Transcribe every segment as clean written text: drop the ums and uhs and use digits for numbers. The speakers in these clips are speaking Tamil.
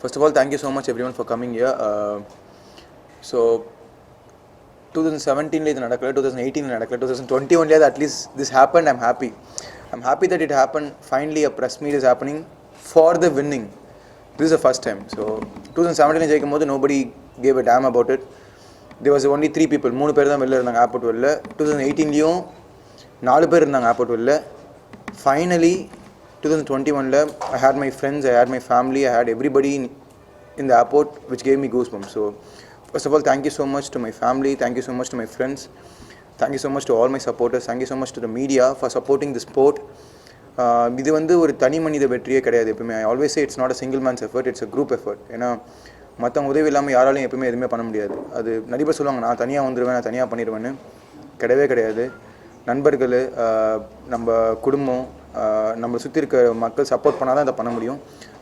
First of all, thank you so much everyone for coming here. So 2017 இது நடக்கல, 2018 நடக்கல, 2021 at least this happened. I'm happy. I'm happy that it happened. Finally a press meet is happening for the winning. This is the first time. So 2017 ஜெயிக்கும் போது nobody gave a damn about it. There was only 3 people. 3 பேர் தான் வெளில இருந்தாங்க ஏர்போர்ட் வெளில. 2018லியும் 4 பேர் இருந்தாங்க ஏர்போர்ட் வெளில. Finally 2021 I had my friends, I had my family, I had everybody in the airport, which gave me goosebumps. So first of all, thank you so much to my family, thank you so much to my friends, thank you so much to all my supporters, thank you so much to the media for supporting the sport. இது வந்து ஒரு தனி மனித வெற்றியே கிடையாது. எப்பவுமே I always say it's not a single man's effort, it's a group effort. ஏன்னா மற்றவங்க உதவி இல்லாமல் யாராலையும் எப்பவுமே எதுவுமே பண்ண முடியாது. அது நிறைய பேர் சொல்லுவாங்க நான் தனியாக வந்துடுவேன், நான் தனியாக பண்ணிடுவேன்னு. கிடையவே கிடையாது. நண்பர்கள், நம்ம குடும்பம், நம்ம சுற்றி இருக்க மக்கள் சப்போர்ட் பண்ணால் தான் இதை பண்ண முடியும்.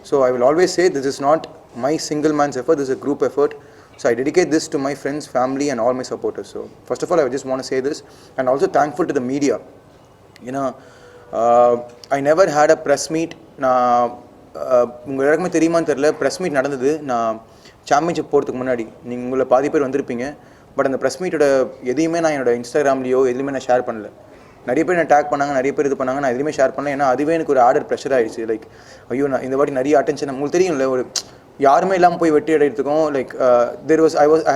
So I will always say this is not my single man's effort, this is a group effort. So I dedicate this to my friends, family and all my supporters. So first of all, I just want to say this, and also thankful to the media. You know, I never had a press meet. நான் உங்கள் எல்லாருக்குமே தெரியுமான்னு தெரியல, ப்ரெஸ் மீட் நடந்தது நான் சாம்பியன்ஷிப் போகிறதுக்கு முன்னாடி. நீங்கள் உங்களை பாதி பேர் வந்திருப்பீங்க. பட் அந்த ப்ரெஸ் மீட்டோட எதையுமே நான் என்னோட இன்ஸ்டாகிராம்லேயோ எதுவுமே நான் ஷேர் பண்ணல. நிறைய பேர் நான் டேக் பண்ணாங்க, நிறைய பேர் இது பண்ணாங்க, நான் எதுவுமே ஷேர் பண்ணல. ஏன்னா அதுவே எனக்கு ஒரு ஆர்டர் ப்ரெஷர் ஆகிடுச்சு. லைக் ஐயோ நான் இந்த வாட்டி நிறைய அட்டென்ஷன் உங்களுக்கு தெரியும்ல, ஒரு யாருமே இல்லாமல் போய் வெட்டி அடைகிறதுக்கும் like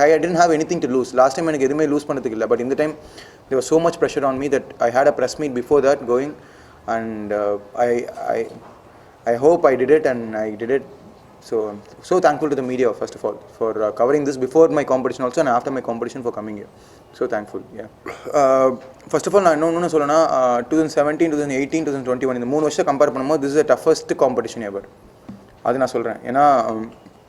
I didn't have anything to lose. Last time எனக்கு எதுவுமே லூஸ் பண்ணுறதுக்கு இல்லை. பட் இந்த time there was so much pressure on me that I had a press meet before that going, and I hope I did it, and I did it. So thankful to the media first of all for covering this before my competition also and after my competition for coming here. So thankful. Yeah. First of all நான் இன்னொன்று சொல்லணும்னா 2017, 2018, 2021 இந்த 3 வருஷம் கம்பேர் பண்ணும்போது this is the toughest competition ever. அது நான் சொல்கிறேன். ஏன்னா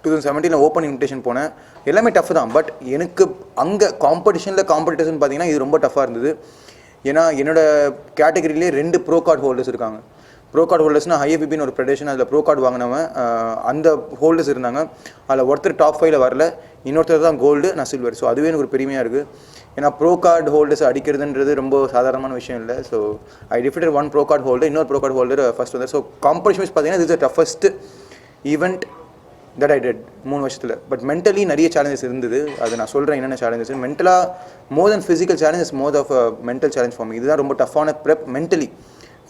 2017 ஓப்பன் இன்விடேஷன் போனேன், எல்லாமே டஃப் தான். பட் எனக்கு அங்கே காம்படிட்டர்ஸ்னு பார்த்தீங்கன்னா இது ரொம்ப டஃப்பாக இருந்தது. ஏன்னா என்னோட கேட்டகரியிலே 2 ப்ரோ கார்டு ஹோல்டர்ஸ் இருக்காங்க. ப்ரோ கார்டு ஹோல்டர்ஸ்னால் ஐஎஃபிபின்னு ஒரு ஃபெடரேஷன், அதில் ப்ரோ கார்டு வாங்கினவன் அந்த ஹோல்டர்ஸ் இருந்தாங்க. அதில் ஒருத்தர் டாப் 5ல வரல, இன்னொருத்தர் தான் கோல்டு, நான் சில்வர். ஸோ அதுவே எனக்கு ஒரு பெருமையாக இருக்குது. ஏன்னா ப்ரோ கார்டு ஹோல்டர்ஸ் அடிக்கிறதுன்றது ரொம்ப சாதாரணமான விஷயம் இல்லை. So I defeated 1 bro card holder, இன்னொரு ப்ரோ கார்டு ஹோல்டர் ஃபர்ஸ்ட் வந்தார். ஸோ காம்படிஷன் பார்த்தீங்கன்னா இது toughest event that I did 3 வருஷத்தில். பட் மென்டலி நிறைய சேலஞ்சஸ் இருந்தது. அது நான் சொல்கிறேன் என்னென்ன சேலஞ்சஸ். மென்டலாக more than physical challenges, more of a mental challenge for me. இதுதான் ரொம்ப டஃப்பான ப்ரெப். மென்டலி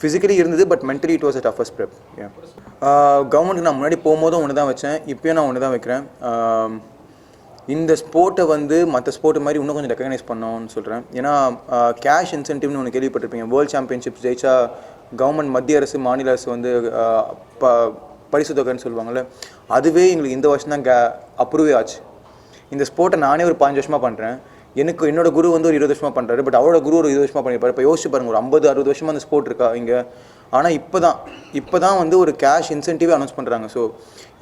ஃபிசிக்கலி இருந்தது, but mentally it was a toughest prep. கவர்மெண்ட்டுக்கு நான் முன்னாடி போகும்போதும் ஒன்று தான் வச்சேன், இப்போயும் நான் ஒன்று தான் வைக்கிறேன். இந்த ஸ்போர்ட்டை வந்து மற்ற ஸ்போர்ட்டு மாதிரி இன்னும் கொஞ்சம் ரெக்கக்னைஸ் பண்ணோன்னு சொல்கிறேன். ஏன்னா கேஷ் இன்சென்டிவ்னு ஒன்று கேள்விப்பட்டிருப்பீங்க. வேர்ல்டு சாம்பியன்ஷிப்ஸ் ஜெயிச்சா கவர்மெண்ட், மத்திய அரசு, மாநில அரசு வந்து பரிசு தொகைன்னு சொல்லுவாங்கள்ல, அதுவே எங்களுக்கு இந்த வருஷம் தான் அப்ரூவே ஆச்சு. இந்த ஸ்போர்ட்டை நானே ஒரு 15 வருஷமாக பண்ணுறேன். என்னோட குரு வந்து ஒரு 20 வருஷமாக பண்ணுறாரு. பட் அவரோட குரு ஒரு 20 வருஷமாக பண்ணியிருப்பார். இப்போ யோசிச்சு பாருங்கள், ஒரு 50-60 வருஷமாக அந்த ஸ்போர்ட் இருக்கா இங்கே. ஆனால் இப்போ தான் வந்து ஒரு கேஷ் இன்சென்டிவே அனௌன்ஸ் பண்ணுறாங்க. ஸோ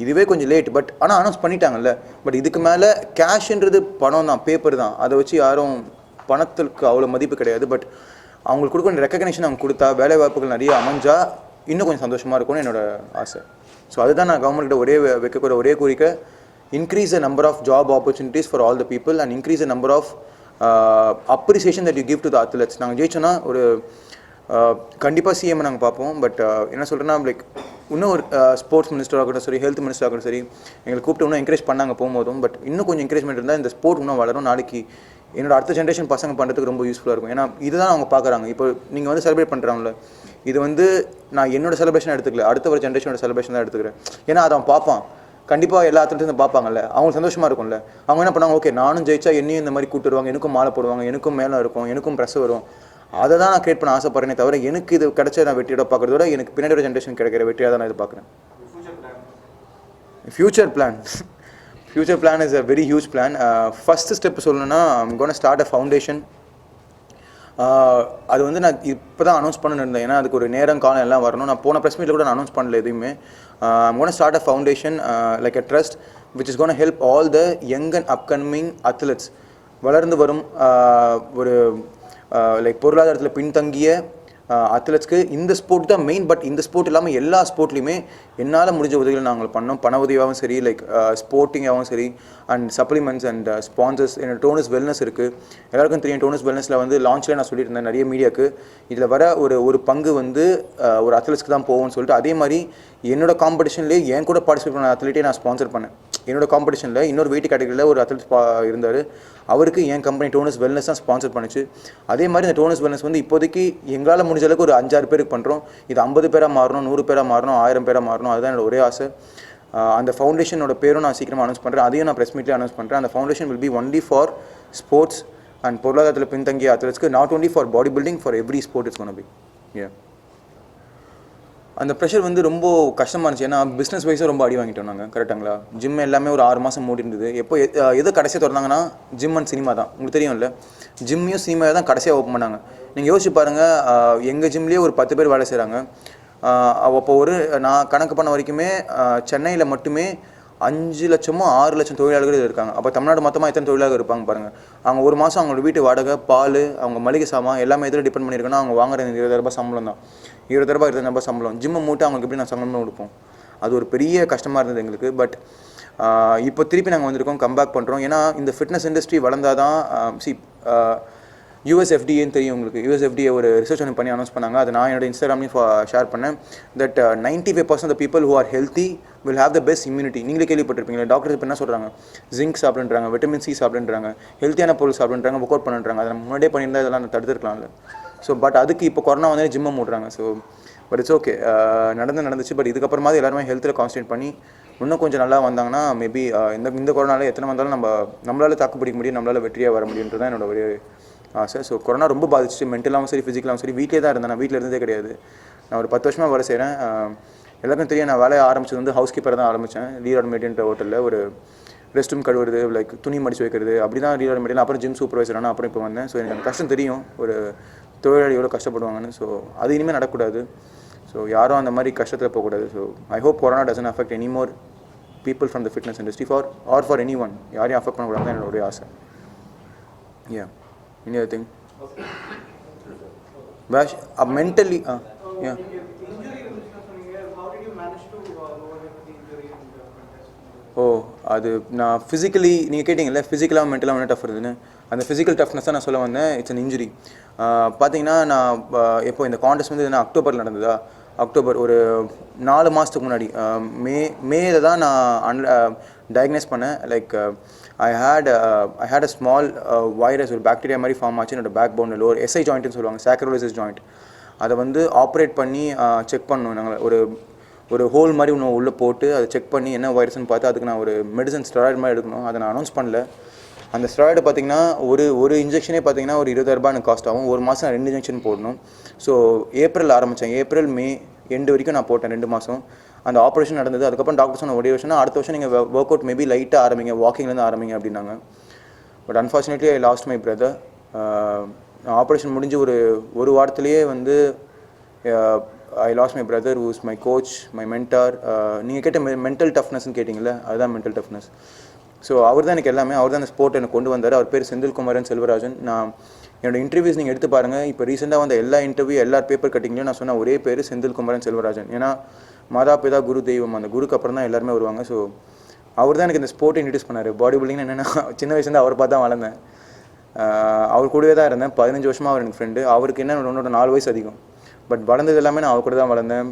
இதுவே கொஞ்சம் லேட், பட் ஆனால் அனௌன்ஸ் பண்ணிட்டாங்கல்ல. பட் இதுக்கு மேலே கேஷ்ன்றது பணம் தான், பேப்பர் தான். அதை வச்சு யாரும் பணத்துக்கு அவ்வளோ மதிப்பு கிடையாது. பட் அவங்களுக்கு கொடுக்க வேண்டிய ரெக்கக்னேஷன் அவங்க கொடுத்தா, வேலை வாய்ப்புகள் நிறைய அமைஞ்சா இன்னும் கொஞ்சம் சந்தோஷமாக இருக்கும்னு என்னோட ஆசை. ஸோ அதுதான் நான் கவர்மெண்ட்டில் வைக்கக்கூடிய ஒரே கோரிக்கை. Increase the number of job opportunities for all the people and increase the number of appreciation that you give to the athletes. நாங்கள் ஜெயிச்சோன்னா ஒரு கண்டிப்பாக சிஎம் நாங்கள் பார்ப்போம். பட் என்ன சொல்கிறேன்னா, லைக் இன்னும் ஒரு ஸ்போர்ட்ஸ் மினிஸ்டர் ஆகட்டும் சரி, ஹெல்த் மினிஸ்டர் ஆகட்டும் சரி, எங்களை கூப்பிட்டு இன்னும் என்கரேஜ் பண்ணாங்க போகும்போதும். பட் இன்னும் கொஞ்சம் என்கரேஜ்மெண்ட் இருந்தால் இந்த ஸ்போர்ட் இன்னும் வளரும். நாளைக்கு என்னோட அடுத்த ஜென்ரேஷன் பசங்க பண்ணுறதுக்கு ரொம்ப யூஸ்ஃபுல்லாக இருக்கும். ஏன்னா இதுதான் அவங்க பார்க்குறாங்க. இப்போ நீங்கள் வந்து செலிப்ரேட் பண்ணுறாங்களே, இது வந்து நான் என்னோட செலிப்ரேஷன் எடுத்துக்கல, அடுத்த ஒரு ஜென்ரேஷனோட செலிப்ரேஷன் தான் எடுத்துக்கிறேன். ஏன்னா அதை அவன் பார்ப்பான், கண்டிப்பாக எல்லா அத்லட்ஸும் பார்ப்பாங்கல்ல, அவங்களுக்கு சந்தோஷமாக இருக்கும்ல. அவங்க என்ன பண்ணாங்க, ஓகே நானும் ஜெயிச்சா என்னையும் இந்த மாதிரி கூப்பிட்டு வருவாங்க, எனக்கும் மாலை போடுவாங்க, எனக்கும் மேலே இருக்கும், எனக்கும் ப்ரெஸ் வரும். அதை தான் நான் கிரியேட் பண்ண ஆசைப்படுறேனே தவிர எனக்கு இது கிடைச்ச நான் வெற்றியோட பார்க்குறதோட எனக்கு பின்னாடி ஒரு ஜென்ரேஷன் கிடைக்கிற வெற்றியாக தான் நான் இது பார்க்குறேன். Future plan is a very huge plan. First step சொல்லணும்னா I'm gonna start a foundation. அது வந்து நான் இப்போ தான் அனௌன்ஸ் பண்ணணுன்னு இருந்தேன். ஏன்னா அதுக்கு ஒரு நேரம் காலம் எல்லாம் வரணும். நான் போன ப்ரெஸ் மீட்டில் கூட நான் அனௌன்ஸ் பண்ணல எதுவுமே. I'm gonna start a foundation like a trust which is going to help all the young and upcoming athletes. வளர்ந்து வரும் ஒரு லைக் பொருளாதாரத்தில் பின்தங்கிய அத்லெட்ஸ்க்கு இந்த ஸ்போர்ட் தான் மெயின். பட் இந்த ஸ்போர்ட் இல்லாமல் எல்லா ஸ்போர்ட்லையுமே என்னால் முடிஞ்ச உதவிகளை நாங்கள் பண்ணோம். பண உதவியாகவும் சரி, லைக் ஸ்போர்ட்டிங்காகவும் சரி, அண்ட் சப்ளிமெண்ட்ஸ் அண்ட் ஸ்பான்சர்ஸ். என்னோட டோனஸ் வெல்னஸ் இருக்குது, எல்லாருக்கும் தெரியும். டோனஸ் வெல்னஸில் வந்து லான்ச்சில் நான் சொல்லியிருந்தேன் நிறைய மீடியாவுக்கு, இதில் வர ஒரு பங்கு வந்து ஒரு அத்லெட்ஸ்க்கு தான் போகும்னு சொல்லிட்டு. அதே மாதிரி என்னோட காம்படிஷன்லேயே என் கூட பார்ட்டிசிபேட் பண்ண அத்லெட்டே நான் ஸ்பான்சர் பண்ணேன். என்னோட காம்படிஷனில் இன்னொரு வெயிட் கேட்டகரியில் ஒரு அத்லெட் இருந்தார், அவருக்கு என் கம்பெனி டோனஸ் வெல்னஸ் தான் ஸ்பான்சர் பண்ணிச்சு. அதே மாதிரி இந்த டோனஸ் வெல்னஸ் வந்து இப்போதைக்கு எங்களால் முடிஞ்ச அளவுக்கு ஒரு 5-6 பேருக்கு பண்ணுறோம். இது 50 பேராக மாறணும், 100 பேராக மாறணும், 1000 பேராக மாறணும். அதுதான் என்னோட ஒரே ஆசை. அந்த ஃபவுண்டேஷனோட பேரும் நான் சீக்கிரமாக அனௌன்ஸ் பண்ணுறேன், அதையும் நான் ப்ரெஸ் மீட்லேயே அனௌன்ஸ் பண்ணுறேன். அந்த foundation will be only for sports and பொருளாதாரத்தில் பின்தங்கிய அத்லெட்ஸ்க்கு, not only for body building, for every sport it's gonna be. அந்த ப்ரெஷர் வந்து ரொம்ப கஷ்டமாக இருந்துச்சு. ஏன்னா பிஸ்னஸ் வைஸாக ரொம்ப அடி வாங்கிட்டோம் நாங்கள். கரெக்டாங்களா? ஜிம் எல்லாமே ஒரு 6 மாதம் மூடி இருந்தது. எப்போ எது கடைசியாக திறந்தாங்கன்னா ஜிம் அண்ட் சினிமா தான். உங்களுக்கு தெரியும்ல, ஜிம்மையும் சினிமாவை தான் கடைசியாக ஓப்பன் பண்ணாங்க. நீங்கள் யோசிச்சு பாருங்கள், எங்கள் ஜிம்லேயே ஒரு 10 பேர் வேலை செய்கிறாங்க. அப்போ நான் கணக்கு பண்ண வரைக்குமே சென்னையில் மட்டுமே 5 லட்சமோ 6 லட்சம் தொழிலாளர்கள் இருக்காங்க. அப்போ தமிழ்நாடு மொத்தமாக எத்தனை தொழிலாளர்கள் இருப்பாங்க பாருங்கள். அவங்க ஒரு மாதம் அவங்களோட வீட்டு வாடகை, பால், அவங்க மளிகை சாமான் எல்லாமே எதில் டிபெண்ட் பண்ணியிருக்கோன்னா அவங்க வாங்குற 20,000 சம்பளம் தான். 20,000 25,000 சம்பளம். ஜிம்மை மூட்டை அவங்களுக்கு எப்படி நான் சம்பளம் கொடுப்போம்? அது ஒரு பெரிய கஷ்டமாக இருந்தது எங்களுக்கு. பட் இப்போ திருப்பி நாங்கள் வந்திருக்கோம், கம்பேக் பண்ணுறோம். ஏன்னா இந்த ஃபிட்னஸ் இண்டஸ்ட்ரி வளர்ந்தால் தான் USFDAன்னு தெரியும் உங்களுக்கு. USFDA ஒரு ரிசர்ச் ஒன்று பண்ணி அனௌன்ஸ் பண்ணாங்க. அது நான் என்னோட இன்ஸ்டாகிராம்லையும் ஷேர் பண்ணேன். That 95% of the people who are healthy will have the best immunity. நீங்களே கேள்விப்பட்டிருப்பீங்களா? டாக்டர்ஸ் இப்போ என்ன சொல்கிறாங்க? ஜிங்க் சாப்பிடுன்றாங்க, விட்டமின் சி சாப்பிடுன்றாங்க, ஹெல்த்தியான பொருள் சாப்பிடுன்றாங்க, ஒர்க் அவுட் பண்ணுறாங்க. அதை நம்ம முன்னாடியே பண்ணியிருந்தால் இதெல்லாம் நான் தடுத்துருக்கலாம்ல. ஸோ பட் அதுக்கு இப்போ கொரோனா வந்து ஜிம்மை மூடுறாங்க. ஸோ பட் இட்ஸ் ஓகே, நடந்துச்சு. பட் இதுக்கப்புறமாவது எல்லாருமே ஹெல்த்தில் கான்சன்ட்ரேட் பண்ணி இன்னும் கொஞ்சம் நல்லா வந்தாங்கன்னா மேபி இந்த கொரோனாவில் எத்தனை வந்தாலும் நம்மளால் தாக்கு பிடிக்க முடியும், நம்மளால் வெற்றியாக வர முடியுன்றது தான் என்னோட ஒரு ஆசை. ஸோ கொரோனா ரொம்ப பாதிச்சு, மென்டலாகவும் சரி, ஃபிசிக்கலாகவும் சரி. வீட்டிலே தான் இருந்தேன். நான் வீட்டில் இருந்ததே கிடையாது. நான் ஒரு 10 வருஷமாக வேலை செய்கிறேன். எல்லாருக்கும் தெரியும், நான் வேலையை ஆரம்பிச்சது வந்து ஹவுஸ் கீப்பர் தான் ஆரம்பித்தேன். ரீஆர்மெடியன்ற ஹோட்டலில் ஒரு ரெஸ்ட் ரூம் கழுவுறது, லைக் துணி மடிச்சு வைக்கிறது, அப்படி தான் ரீஆர்மெடியன். அப்புறம் ஜிம் சூப்பர்வைசரான அப்புறம் இப்போ வந்தேன். ஸோ எனக்கு அந்த கஷ்டம் தெரியும், ஒரு தொழிலாளி எவ்வளோ கஷ்டப்படுவாங்கன்னு. ஸோ அது இனிமேல் நடக்கக்கூடாது. ஸோ யாரும் அந்த மாதிரி கஷ்டத்தில் போகக்கூடாது. So I hope corona doesn't affect any more people from the fitness industry for any one. யாரையும் அஃபெக்ட் பண்ணக்கூடாது தான் என்னோட ஆசை. Any other thing? Bash, mentally, yeah. Injury, how did you manage to overcome the injury in the contest? அது நான் ஃபிசிக்கலி, நீங்கள் கேட்டிங்கல்ல ஃபிசிக்கலாக மென்டலாக என்ன டஃப் இருக்குதுன்னு, அந்த ஃபிசிக்கல் டஃப்னஸ் தான் நான் சொல்ல வந்தேன். It's an injury. பார்த்தீங்கன்னா நான் எப்போ இந்த கான்டெஸ்ட் வந்து என்ன அக்டோபரில் நடந்ததா? அக்டோபர் ஒரு 4 மாதத்துக்கு முன்னாடி மேல தான் நான் டயக்னைஸ் பண்ணேன். Like I had a small virus, ஒரு பாக்டீரியா மாதிரி ஃபார்ம் ஆச்சு என்னோட பேக் போனில். ஒரு SI ஜாயிண்ட்னு சொல்லுவாங்க, சாக்ரோலிசிஸ் ஜாயிண்ட். அதை வந்து ஆப்ரேட் பண்ணி செக் பண்ணோம் நாங்கள். ஒரு ஹோல் மாதிரி ஒன்று உள்ளே போட்டு அதை செக் பண்ணி என்ன வைரஸ்ன்னு பார்த்து அதுக்கு நான் ஒரு மெடிசன் ஸ்டெராய்டு மாதிரி எடுக்கணும். அதை நான் அனௌன்ஸ் பண்ணல. அந்த ஸ்டெராய்டு பார்த்திங்கன்னா ஒரு இன்ஜெக்ஷனே பார்த்திங்கன்னா ஒரு 20,000 எனக்கு காஸ்ட் ஆகும். ஒரு மாதம் 2 இன்ஜெக்ஷன் போடணும். ஸோ ஏப்ரல் ஆரம்பித்தேன். ஏப்ரல் மே எண்டு வரைக்கும் நான் போட்டேன் 2 மாதம். அந்த ஆப்ரேஷன் நடந்தது. அதுக்கப்புறம் டாக்டர் சொன்ன ஒரே வருஷம்னா அடுத்த வருஷம் நீங்கள் ஒர்க் அவுட் மேபி லைட்டாக ஆரம்பிங்க, வாக்கிங்லேருந்து ஆரம்பிங்க அப்படின்னாங்க. But unfortunately I last my brother. Operation முடிஞ்சு ஒரு வாரத்திலேயே வந்து ஐ last my brother who is my coach, my mentor. நீங்கள் கேட்ட மென்டல் டஃப்னஸ்ன்னு கேட்டிங்களே, அதுதான் மென்டல் டஃப்னஸ். ஸோ அவர் தான் எனக்கு எல்லாமே. அவர் தான் அந்த ஸ்போர்ட் எனக்கு கொண்டு வந்தார். அவர் பேர் செந்தில்குமாரன் செல்வராஜன். நான் என்னோடய இன்டர்வியூஸ் நீங்கள் எடுத்து பாருங்கள். இப்போ ரீசெண்டாக வந்த எல்லா இன்டர்வியூ, எல்லா பேப்பர் கட்டிங்லையும் நான் சொன்ன ஒரே பேர் செந்தில்குமாரன் செல்வராஜன். ஏன்னா மாதா பிதா குரு தெய்வம், அந்த குருக்கு அப்புறம் தான் எல்லாருமே வருவாங்க. ஸோ அவர் தான் எனக்கு இந்த ஸ்போர்ட்டை இன்ட்ரடியூஸ் பண்ணார். பாடி பில்டிங்னு என்னென்னா சின்ன வயசுலேருந்து அவர் பார்த்து தான் வளர்ந்தேன். அவர் கூடவே தான் இருந்தேன். 15 வருஷமாக அவர் எனக்கு ஃப்ரெண்டு. அவருக்கு என்ன என்னோட 4 வயசு அதிகம். பட் வளர்ந்தது எல்லாமே நான் அவர் கூட தான் வளர்ந்தேன்.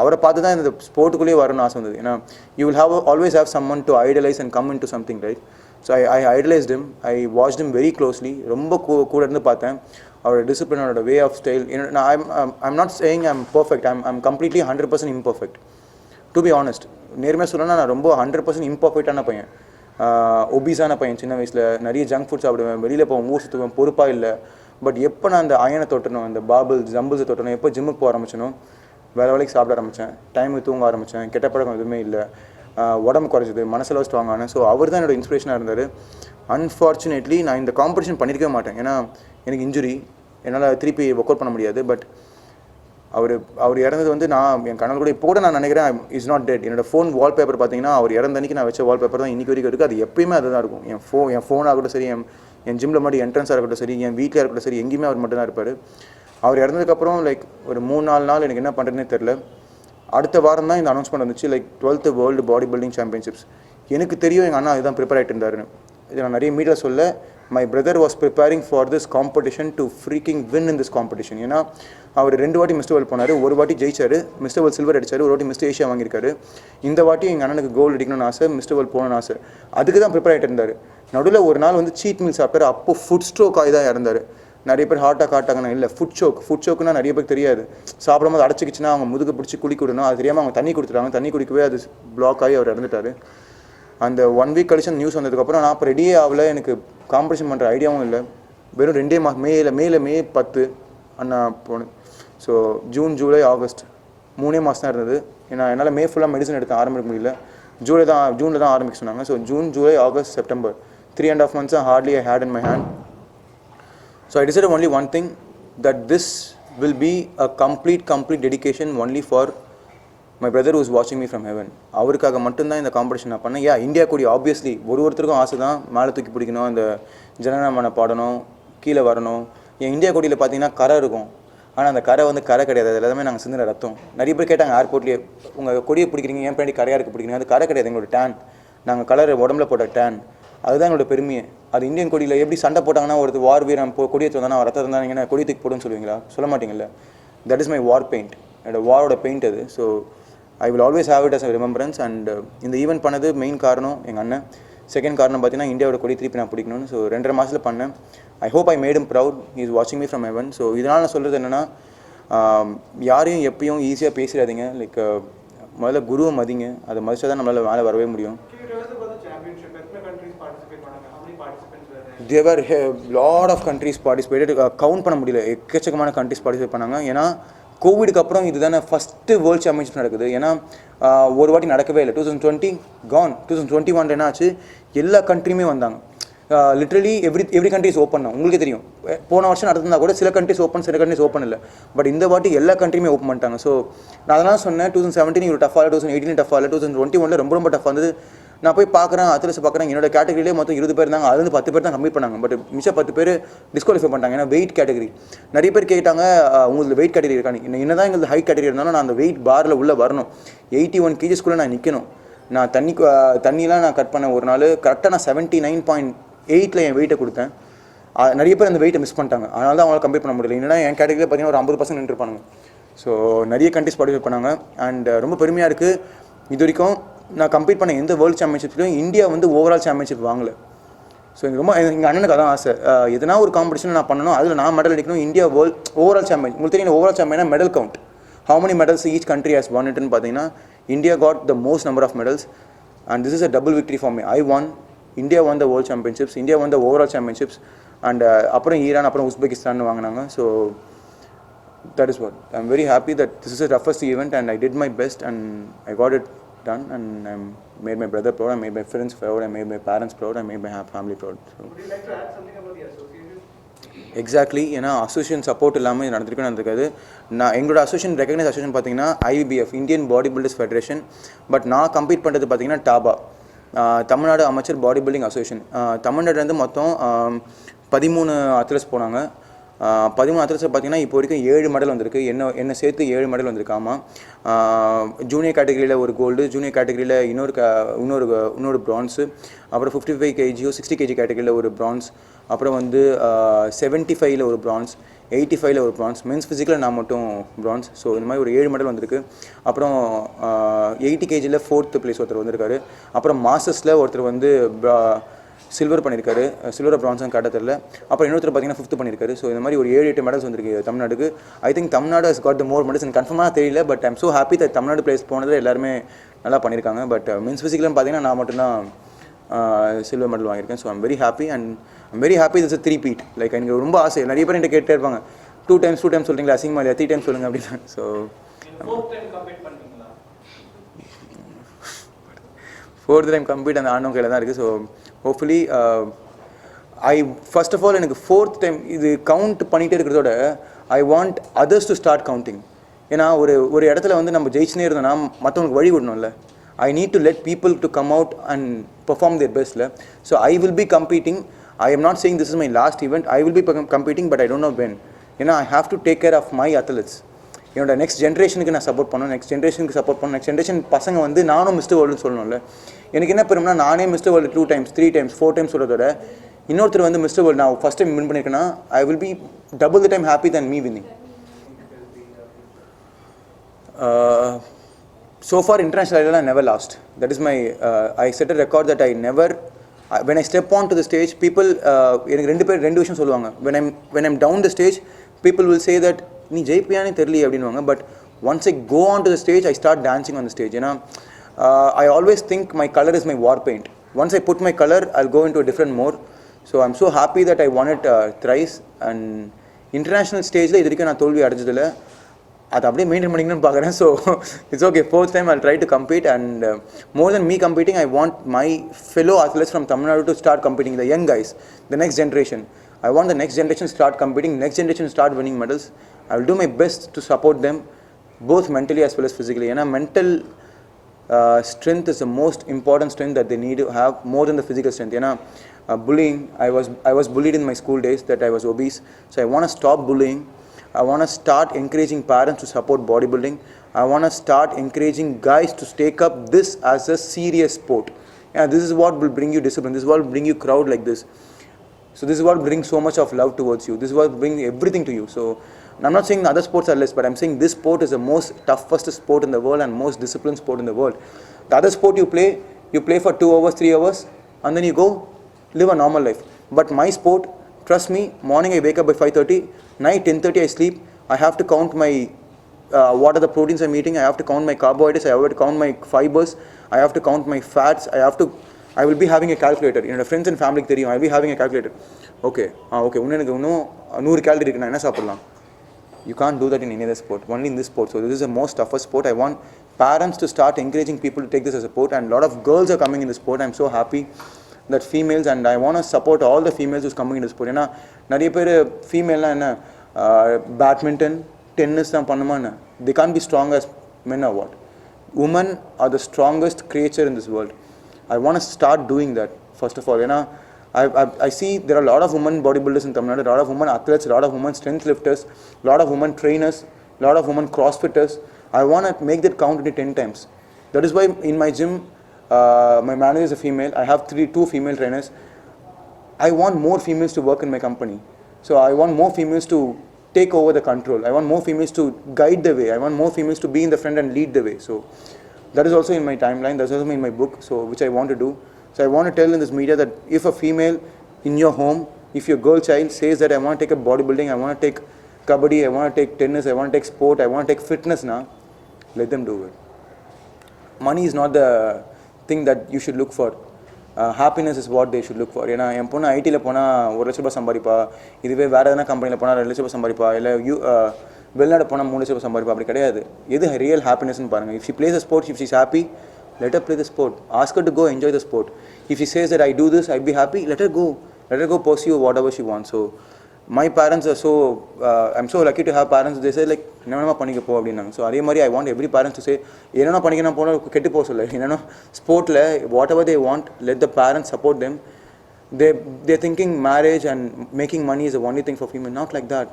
அவரை பார்த்து தான் இந்த ஸ்போர்ட்டுக்குள்ளேயே வரணும்னு ஆசை வந்தது. ஏன்னா you will always have someone to idolize and come in to something, right? So I idolized him. I watched him very closely. ரொம்ப கூட இருந்து பார்த்தேன். அவரோட டிசிப்ளின், அவரோட way of style. I'm not saying I'm perfect. I'm completely 100% imperfect. To be honest, நேர்மையாக சொல்லணும்னா நான் ரொம்ப 100% இம்பர்ஃபெக்டான பையன். ஒபீஸான பையன். சின்ன வயசில் நிறைய ஜங்க் ஃபுட் சாப்பிடுவேன், வெளியில் போவேன், ஊர் சுற்றுவேன், பொறுப்பாக இல்லை. பட் எப்போ நான் அந்த அயனை தொட்டணும், அந்த ஜம்பிள்ஸை தொட்டணும், எப்போ ஜிம்முக்கு போக ஆரம்பிச்சனோ, வேலைக்கு சாப்பிட ஆரம்பித்தேன், டைமுக்கு தூங்க ஆரம்பித்தேன், கெட்ட பழக்கம் எதுவுமே இல்லை, உடம்பு குறைஞ்சது, மனசில் ஸ்ட்ராங் ஆனேன். ஸோ அவர் தான் என்னோட இன்ஸ்பிரேஷனாக இருந்தார். அன்ஃபார்ச்சுனேட்லி நான் இந்த காம்படிஷன் பண்ணியிருக்கவே மாட்டேன். ஏன்னா எனக்கு இன்ஜுரி, என்னால் திருப்பி ஒர்க் அவுட் பண்ண முடியாது. பட் அவர் இறந்தது வந்து நான் என் கனவு கூட இப்போ கூட நான் நினைக்கிறேன் இஸ் நாட் டெட். என்னோட ஃபோன் வால்பேப்பர் பார்த்தீங்கன்னா அவர் இறந்த அன்றைக்கி நான் வச்ச வால்பேப்பர் தான் இன்றைக்கி வரைக்கும் இருக்குது. அது எப்பயுமே அதுதான் இருக்கும். என் ஃபோனாகட்டும் சரி, என் ஜிம்மில் மட்டும் என்ட்ரன்ஸாக இருக்கட்டும் சரி, என் வீட்டில் இருக்கட்டும் சரி, எங்கேயுமே அவர் மட்டும் தான் இருப்பார். அவர் இறந்ததுக்கப்புறம் லைக் ஒரு 3-4 நாள் எனக்கு என்ன பண்ணுறதுனே தெரில. அடுத்த வாரம் தான் இந்த அனௌன்ஸ்மெண்ட் வந்துச்சு, like 12th world body building championships. எனக்கு தெரியும் எங்கள் அண்ணா இதுதான் ப்ரிப்பேர் ஆகிட்டு இருந்தாருன்னு. இது நான் நிறைய மீடியா சொல்ல, my brother was preparing for this competition to freaking win in this competition. ஏன்னா அவர் 2 வாட்டி மிஸ்டர் வேர்ல்ட் போனார், ஒரு வாட்டி ஜெயிச்சார், மிஸ்டர் வேர்ல்ட் சில்வர் அடிச்சார், ஒரு வாட்டி மிஸ்டர் ஏஷியா வாங்கியிருக்காரு. இந்த வாட்டி எங்கள் அண்ணனுக்கு கோல்டு அடிக்கணும்னு ஆசை, மிஸ்டர் வேர்ல்ட் போகணும்னு ஆசை. அதுக்கு தான் ப்ரிப்பேர் ஆகிட்டு இருந்தார். நடுவில் ஒரு நாள் வந்து சீட் மீல் சாப்பிட்டார், அப்போ ஃபுட் ஸ்ட்ரோக் ஆகி தான் இறந்தார். நிறைய பேர் ஹார்ட்டாக காட்டாங்கன்னா இல்லை, ஃபுட் சோக்குன்னா நிறைய பேருக்கு தெரியாது. சாப்பிடும்போது அடைச்சிக்கிச்சுன்னா அவங்க முதுகு பிடிச்சி குளிக்க விடணும், அது தெரியாமல் அவங்க தண்ணி கொடுத்துட்டாங்க, தண்ணி குடிக்கவே அது பிளாக் ஆகி அவர் இறந்துட்டார். அந்த 1 வீக் கழிச்சு நியூஸ் வந்ததுக்கப்புறம் நான் இப்போ ரெடியே ஆகலை, எனக்கு காம்படிஷன் பண்ணுற ஐடியாவும் இல்லை. வெறும் 2 மாதம் மே 10 அண்ணா போனேன். ஸோ ஜூன், ஜூலை, ஆகஸ்ட் 3 மாதம் தான் இருந்தது. ஏன்னா என்னால் மே ஃபுல்லாக மெடிசன் எடுத்து ஆரம்பிக்க முடியல. ஜூனில் தான் ஆரம்பிக்க சொன்னாங்க. So June, July, August, September 3.5 months hardly I had in my hand. So I decided only one thing, that this will be a complete dedication only for my brother who is watching me from heaven. அவருக்காக மட்டும்தான் இந்த காம்படிஷன் நான் பண்ணேன். இந்தியா கூடி ஆப்வியஸ்லி ஒருத்தருக்கும் ஆசை தான் மேலே தூக்கி பிடிக்கணும், அந்த ஜனநாயகமான பாடணும், கீழே வரணும். என் இந்தியா கொடியில் பார்த்தீங்கன்னா கரை இருக்கும், ஆனால் அந்த கரை வந்து கரை கிடையாது, அது எல்லாமே நாங்கள் சிந்தின ரத்தம். நிறைய பேர் கேட்டாங்க ஏர்போர்ட்லேயே, உங்கள் கொடியை பிடிக்கிறீங்க, ஏன் பின்னாடி கரையாக இருக்குது பிடிக்கிறீங்க? அது கரை கிடையாது, எங்களோட டேன், நாங்கள் கலர் உடம்புல போட்ட டேன், அதுதான் எங்களோட பெருமையை. அது இந்தியன் கொடியில் எப்படி சண்டை போட்டாங்கன்னா, ஒரு வார் வீரன் கொடியை வந்தால் அவர் ரத்தம் இருந்தால் நீங்கள் கொடி தூக்கி போடுன்னு சொல்லுவீங்களா? சொல்ல மாட்டீங்கல்ல. That is my war paint, என்னோட வாரோட பெயிண்ட் அது. So I will always have it as a remembrance. And இந்த ஈவெண்ட் பண்ணது மெயின் காரணம் எங்கள் அண்ணன். செகண்ட் காரணம் பார்த்தீங்கன்னா இந்தியாவோட கொடி திருப்பி நான் பிடிக்கணும்னு. ஸோ 2.5 மாதத்தில் பண்ணேன். I hope I made him proud. He is வாட்சிங் மீ ஃப்ரம் ஹெவன். ஸோ இதனால் நான் சொல்கிறது என்னென்னா, யாரையும் எப்பயும் ஈஸியாக பேசிடாதீங்க. லைக் முதல்ல குருவை மதிங்க, அதை மதிச்சா தான் நம்மளால் மேலே வரவே முடியும். There were a lot of countries participated. Count பண்ண முடியல, எக்கச்சக்கமான கண்ட்ரிஸ் பார்ட்டிசிபேட் பண்ணாங்க. ஏன்னா கோவிடுக்கு அப்புறம் இதுதானே ஃபஸ்ட்டு வேர்ல்டு சாம்பியன்ஷிப் நடக்குது. ஏன்னா ஒரு வாட்டி நடக்கவே இல்லை. 2020 கான். 2021 என்ன ஆச்சு, எல்லா கண்ட்ரியுமே வந்தாங்க. லிட்ரலி எவ்ரி கண்ட்ரிஸ் ஓப்பன் தான். உங்களுக்கே தெரியும், போன வருஷம் நடந்திருந்தா கூட சில கண்ட்ரிஸ் ஓப்பன், சில கண்ட்ரிஸ் ஓப்பன் இல்லை. பட் இந்த வாட்டி எல்லா கண்ட்ரியுமே ஓப்பன் பண்ணிட்டாங்க. ஸோ நான் அதெல்லாம் சொன்னேன், 2017 ஒரு டஃபாக இல்லை, 2018 டஃபாக இல்லை, 2021 ரொம்ப டஃபாக இருந்தது. நான் போய் பார்க்குறேன், அத்லெட்ஸ் பார்க்குறேன், என்னோட கேட்டகரியிலே மொத்தம் 20 பேர் இருந்தாங்க, அதுலேருந்து 10 பேர் தான் கம்ப்ளீட் பண்ணாங்க. பட் மிச்சம் 10 பேர் டிஸ்குவாலிஃபை பண்ணிட்டாங்க. ஏன்னா வெயிட் கேட்டகரி. நிறைய பேர் கேட்டாங்க, உங்களுக்கு வெயிட் கேட்டகரி இருக்காங்க. என்ன தான் எங்களுக்கு ஹை கேட்டகரி இருந்தாலும் நான் அந்த வெயிட் பாரில் உள்ளே வரணும். 81 kgsக்குள்ளே நான் நிற்கணும். நான் தண்ணியெலாம் நான் கட் பண்ண ஒரு நாள் கரெக்டாக நான் 79.8 என் வெயிட்டை கொடுத்தேன். நிறைய பேர் அந்த வெயிட்டை மிஸ் பண்ணிட்டாங்க, அதனால தான் அவங்களால கம்ப்ளீட் பண்ண முடியல. என்னன்னா என் கேட்டகரியில் பார்த்தீங்கன்னா ஒரு 50% நின்றுருப்பாங்க. ஸோ நிறைய கண்ட்ரிஸ் பார்ட்டிசிபேட் பண்ணாங்க. அண்ட் ரொம்ப பெருமையாக இருக்குது, இது வரைக்கும் நான் கம்ப்ளீட் பண்ண எந்த வேர்ல்டு சாம்பியன்ஷிப்லையும் இந்தியா வந்து ஓவரால் சாம்பியன்ஷிப் வாங்கலை. ஸோ எனக்கு ரொம்ப எங்கள் அண்ணனுக்கு அதான் ஆசை, எதனா ஒரு காம்படிஷன் நான் பண்ணணும், அதில் நான் மெடல் அடிக்கணும். இந்தியா வேர்ல்டு ஓவரால் சாம்பியன், உங்களுக்கு தெரியும் ஓவரால் சாம்பியனா medal count, how many medals each country has won இட்னு பார்த்தீங்கன்னா India got the most number of medals. And this is a double victory for me. I won, India won the world championships, India won the overall championships. And அப்புறம் ஈரான், அப்புறம் உஸ்பெகிஸ்தான் வாங்கினாங்க. So that is what I'm very happy that this is the toughest event and I did my best and I got it done and I made my brother proud, I made my friends proud, I made my parents proud, I made my family proud. So would you like to add something about the association? Exactly, ஏன்னா அசோசியேஷன் சப்போர்ட் இல்லாமல் இது நடந்திருக்காது. நான் எங்களோட அசோசியேஷன் ரெகக்னைஸ் அசோசியேஷன் பார்த்தீங்கன்னா IBF, Indian body builders federation. But நான் கம்ப்ளீட் பண்ணுறது பார்த்தீங்கன்னா டாபா, தமிழ்நாடு அமைச்சர் பாடி பில்டிங் அசோசியேஷன். தமிழ்நாடுலேருந்து மொத்தம் 13 அத்லெட்ஸ் போனாங்க. 13 அத்லெட்ஸில் பார்த்தீங்கன்னா இப்போ வரைக்கும் 7 மெடல் வந்திருக்கு. என்ன சேர்த்து 7 மெடல் வந்திருக்கு. ஆமாம், ஜூனியர் கேட்டகரியில் ஒரு கோல்டு, ஜூனியர் கேட்டகரியில் இன்னொரு ப்ரான்ஸு, அப்புறம் 55 kg 60 kg கேட்டகரியில் ஒரு ப்ரான்ஸ், அப்புறம் வந்து 75ல் ஒரு ப்ரான்ஸ், 85ல் ஒரு ப்ரான்ஸ், மென்ஸ் ஃபிசிக்கில் நான் மட்டும் ப்ரான்ஸ். ஸோ இந்த மாதிரி ஒரு 7 மெடல் வந்திருக்கு. அப்புறம் 80 kgயில் 4th பிளேஸ் ஒருத்தர் வந்திருக்காரு. அப்புறம் மாஸ்டர்ஸில் ஒருத்தர் வந்து சில்வர் பண்ணியிருக்காரு, சில்வர் ப்ரான்ஸும் காட்ட தெரியல. அப்புறம் இன்னொருத்தர் பார்த்தீங்கன்னா 5th பண்ணியிருக்காரு. ஸோ இந்த மாதிரி ஒரு 7-8 மெடல்ஸ் வந்திருக்கு தமிழ்நாடுக்கு. I think Tamil Nadu has got the more medals. எனக்கு கன்ஃபார்மாக தெரியல, but I'm so happy that Tamil Nadu place போனது எல்லாருமே நல்லா பண்ணியிருக்காங்க. பட் மென்ஸ் ஃபிசிக்கல்னு பார்த்தீங்கன்னா நான் மட்டும்தான் சில்வர் மெடல் வாங்கியிருக்கேன். So I'm very happy and I'm very happy this 3 peat. Like எனக்கு ரொம்ப ஆசை, நிறைய பேர் என்கிட்ட கேட்டே இருப்பாங்க, 2 times சொல்கிறீங்களா, அசிங்கமா இல்லையா, 3 times சொல்லுங்கள் அப்படின்னு. ஸோ 4th time கம்ப்ளீட் அந்த ஆண்டவங்க கையில் தான் இருக்குது. So hopefully first of all எனக்கு 4th time இது கவுண்ட் பண்ணிகிட்டே இருக்கிறதோட I want others to start counting. ஏன்னா ஒரு இடத்துல வந்து நம்ம ஜெயிச்சுனே இருந்தோம்னா மற்றவங்களுக்கு வழி விடணும்ல. I need to let people to come out and perform their பெஸ்ட்டில். So I will be competing. I am not saying this is my last event. I will be competing, but I don't know when. ஏன்னா I have to take care of my athletes. என்னோட நெக்ஸ்ட் ஜென்ரேஷனுக்கு நான் சப்போர்ட் பண்ணணும், நெக்ஸ்ட் ஜென்ரேஷனுக்கு சப்போர்ட் பண்ணணும். நெக்ஸ்ட் ஜென்ரேஷன் பசங்க வந்து நானும் மிஸ்டர் வேர்ல்டுன்னு சொல்லணும்ல. எனக்கு என்ன பெருமைனா நானே mister world 2 times 3 times 4 times சொல்கிறதோட இன்னொருத்தர் வந்து மிஸ்டர் வேர்ல்டு நான் ஃபஸ்ட் டைம் வின் பண்ணியிருக்கேன்னா I will be double the time happy than me winning. So far international I never lost. That is my I set a record that I never when I step onto the stage people எனக்கு ரெண்டு விஷயம் சொல்லுவாங்க. when I'm down the stage people will say that நீ ஜெயிப்பியானே தெரியல அப்படின்னுவாங்க. But once I go onto the stage I start dancing on the stage. ஏன்னா I always think my color is my war paint. Once I put my color I'll go into a different mode. So I'm so happy that I won it thrice. And international stage இது வரைக்கும் நான் தோல்வி அடைஞ்சதில்லை. அது அப்படியே மெயின்டைன் பண்ணிக்கணும்னு பார்க்குறேன். So it's okay, fourth time I'll try to compete. And more than me competing, I want my fellow athletes from Tamil Nadu to start competing, the young guys, the next generation. I want the next generation to start competing, next generation to start winning medals. I will do my best to support them both mentally as well as physically. ஏன்னா mental strength is the most important strength that they need to have more than the physical strength. ஏன்னா bullying, I was bullied in my school days that I was obese. So I want to stop bullying. I want to start encouraging parents to support bodybuilding. I want to start encouraging guys to take up this as a serious sport. Yeah, this is what will bring you discipline. This is what will bring you crowd like this. So this is what brings so much of love towards you. This is what brings everything to you. So I'm not saying the other sports are less, but I'm saying this sport is the most toughest sport in the world and most disciplined sport in the world. The other sport you play for 2 hours, 3 hours, and then you go live a normal life. But my sport, trust me, morning I wake up by 5:30, night 10:30 I sleep. I have to count my what are the proteins I'm eating. I have to count my carbohydrates. I have to count my fibers. I have to count my fats. I will be having a calculator. என்னோட friends and family தெரியும், I'll be having a calculator. Okay, எனக்கு இன்னும் 100 calorie இருக்கு, நான் என்ன சாப்பிடலாம்? You can't do that in any other sport, only in this sport. So this is the most toughest sport. I want parents to start encouraging people to take this as a sport, and a lot of girls are coming in the sport. I'm so happy that females, and I want to support all the females who's coming in the sport. ஏன்னா நிறைய பேர் ஃபீமேல்லாம் என்ன பேட்மிண்டன் டென்னிஸ் தான் பண்ணுமா என்ன? They can't be strong as men or what? Women are the strongest creature in this world. I want to start doing that first of all. ஏன்னா I see there are a lot of women bodybuilders in Tamil Nadu, a lot of women athletes, a lot of women strength lifters, a lot of women trainers, a lot of women crossfitters. I want to make that count into 10 times. That is why in my gym, my manager is a female. I have 2 female trainers. I want more females to work in my company. So I want more females to take over the control. I want more females to guide the way. I want more females to be in the front and lead the way. So that is also in my timeline. That's also in my book, so which I want to do. So I want to tell in this media that if a female in your home, if your girl child says that I want to take up bodybuilding, I want to take kabaddi, I want to take tennis, I want to take sport, I want to take fitness now, let them do it. Money is not the thing that you should look for. Happiness is what they should look for. ஏன்னா என் பொண்ணு ஐடியில் போனால் 1 லட்ச ரூபாய் சம்பாதிப்பா, இதுவே வேறு எதனா கம்பெனியில் போனால் 2 லட்ச ரூபாய் சம்பாதிப்பா, இல்லை வெளிநாடு போனால் 3 லட்ச ரூபாய் சம்பாதிப்பா. அப்படி கிடையாது. எது ரியல் ஹாப்பினஸ்ன்னு பாருங்கள். If she plays a sport, if she's happy, let her play the sport. Ask her to go enjoy the sport. If she says that I do this, I'll be happy, let her go. Let her go pursue whatever she wants. So my parents are so I'm so lucky to have parents. They say like என்னென்ன பண்ணிக்க போ அப்படின்னாங்க. ஸோ அதே மாதிரி I want every parents to say என்னென்ன பண்ணிக்கணும் போனால் கெட்டு போக சொல்ல. என்னென்ன ஸ்போர்ட்டில் whatever they want, let the parents support them. They're thinking marriage and making money is the only thing for female. Not like that.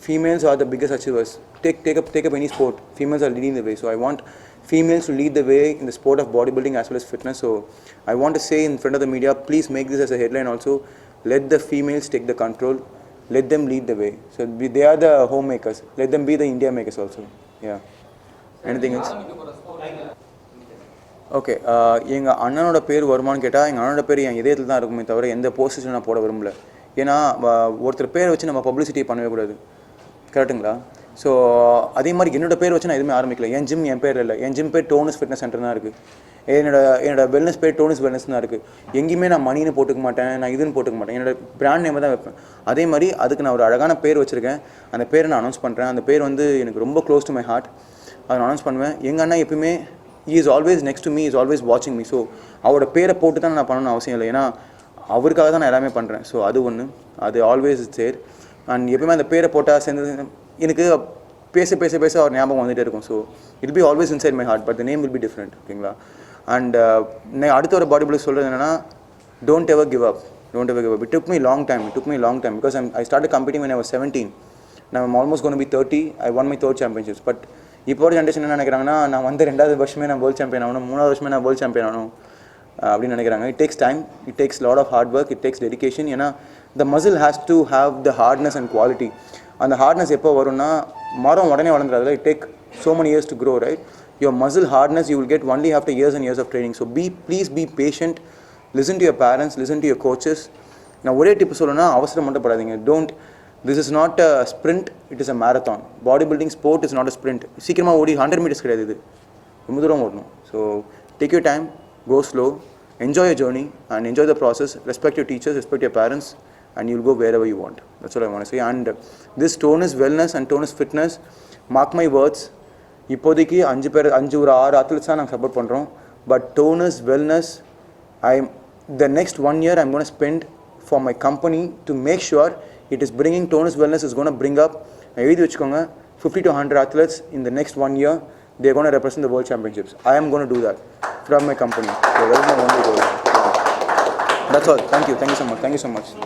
Females are the biggest achievers. Take up any sport. Females are leading the way. So I want females to lead the way in the sport of bodybuilding as well as fitness. So I want to say in front of the media, please make this as a headline also. Let the females take the control. Let them lead the way. So they are the homemakers. Let them be the India makers also. Yeah. Anything else? Okay, எங்கள் அண்ணனோட பேர் வருமானு கேட்டால் எங்கள் அண்ணனோட பேர் என் இதயத்தில் தான் இருக்குமே தவிர எந்த போஸ்டிஷன் நான் போட விரும்பல. ஏன்னா ஒருத்தர் பேரை வச்சு நம்ம பப்ளிசிட்டி பண்ணவே கூடாது. கரெக்டுங்களா? ஸோ அதே மாதிரி என்னோட பேர் வச்சு நான் எதுவுமே ஆரம்பிக்கல. என் ஜிம் என் பேர் இல்லை. என் ஜிம் பேர் டோனஸ் ஃபிட்னஸ் சென்டர் தான் இருக்குது. என்னோட வெல்னஸ் பேர் டோனஸ் வெல்னஸ் தான் இருக்குது. எங்கேயுமே நான் மணின்னு போட்டுக்க மாட்டேன், நான் இதுன்னு போட்டுக்க மாட்டேன். என்னோட பிராண்ட் நேமை தான் வைப்பேன். அதே மாதிரி அதுக்கு நான் ஒரு அழகான பேர் வச்சுருக்கேன். அந்த பேரை நான் அனௌன்ஸ் பண்ணுறேன். அந்த பேர் வந்து எனக்கு ரொம்ப க்ளோஸ் டு மை ஹார்ட். அதை நான் அனௌன்ஸ் பண்ணுவேன். எங்கள் அண்ணா எப்பவுமே is always next to me, is always வாட்சிங் மீ. ஸோ அவரோட பேரை போட்டு தான் நான் பண்ணணும்னு அவசியம் இல்லை. ஏன்னா அவருக்காக தான் நான் எல்லாமே பண்ணுறேன். ஸோ அது ஒன்று, அது ஆல்வேஸ் இஸ் தேர். அண்ட் எப்பவுமே அந்த பேரை போட்டால் சேர்ந்து எனக்கு பேச பேச பேச அவர் ஞாபகம் வந்துகிட்டே இருக்கும். So it be always inside my heart, but the name will be different. ஓகேங்களா? அண்ட் நான் அடுத்த ஒரு பாடி பில்டர் சொல்கிறது என்னென்னா, don't ever give up. It took me long time. Because I started competing when I was 17. now I'm almost going to be 30. I won my third championships. But இப்போ ஒரு ஜென்ரேஷன் என்ன நினைக்கிறாங்கன்னா நான் வந்து 2வது வருஷமே நான் வேர்ல்ட் சாம்பியன் ஆகணும், 3வது வருஷமே நான் வேர்ல்ட் சாம்பியன் ஆகணும் அப்படின்னு நினைக்கிறாங்க. It takes time, it takes lot of hard work, it takes dedication. ஏன்னா the muscle has to have the hardness and quality. அந்த ஹார்ட்னஸ் எப்போ வரும்னா மரம் உடனே வளர்ந்துடாது. It take so many years to grow, right? Your muscle hardness you will get only after years and years of training. So please be patient, listen to your parents, listen to your coaches. நான் ஒரே டிப் சொல்லணும்னா அவசரம் மட்டும் படாதீங்க. This is not a sprint, it is a marathon. Bodybuilding sport is not a sprint. சீக்கிரமாக ஓடி 100 meters கிடையாது, இது ரொம்ப தூரம் ஓடணும். So take your time, go slow, enjoy your journey and enjoy the process. Respect your teachers, respect your parents, and you'll go wherever you want. That's what I want to say. And this Tonus Wellness and Tonus Fitness, mark my words, இப்போதைக்கு 5 ஒரு 6 athletes தான் நாங்கள் சப்போர்ட் பண்ணுறோம். But Tonus Wellness, the next 1 year I'm going to spend for my company to make sure it is bringing Tonus Wellness is going to bring up, எழுதி வச்சுக்கோங்க, 50 to 100 athletes in the next 1 year. They're going to represent the world championships. I am going to do that from my company. So that is my only goal. That's all. Thank you so much.